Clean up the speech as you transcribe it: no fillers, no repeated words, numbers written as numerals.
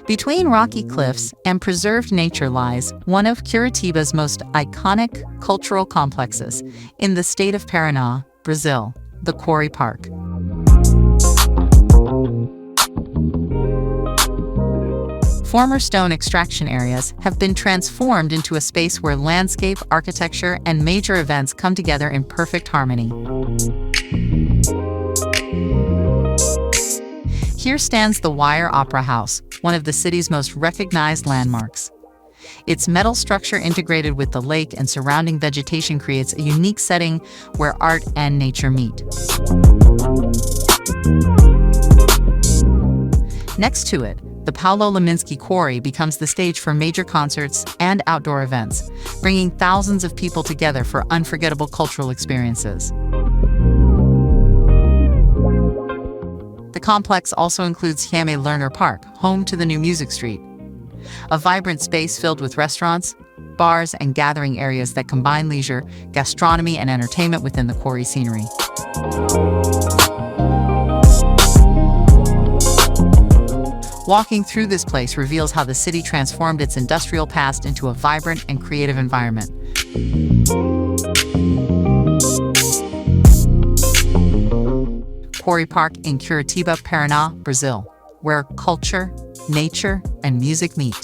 Between rocky cliffs and preserved nature lies one of Curitiba's most iconic cultural complexes in the state of Paraná, Brazil, the Quarry Park. Former stone extraction areas have been transformed into a space where landscape, architecture, and major events come together in perfect harmony. Here stands the Wire Opera House, one of the city's most recognized landmarks. Its metal structure integrated with the lake and surrounding vegetation creates a unique setting where art and nature meet. Next to it, the Paulo Leminski Quarry becomes the stage for major concerts and outdoor events, bringing thousands of people together for unforgettable cultural experiences. The complex also includes Jaime Lerner Park, home to the new Music Street, a vibrant space filled with restaurants, bars, and gathering areas that combine leisure, gastronomy, and entertainment within the quarry scenery. Walking through this place reveals how the city transformed its industrial past into a vibrant and creative environment. Quarry Park in Curitiba, Paraná, Brazil, where culture, nature, and music meet.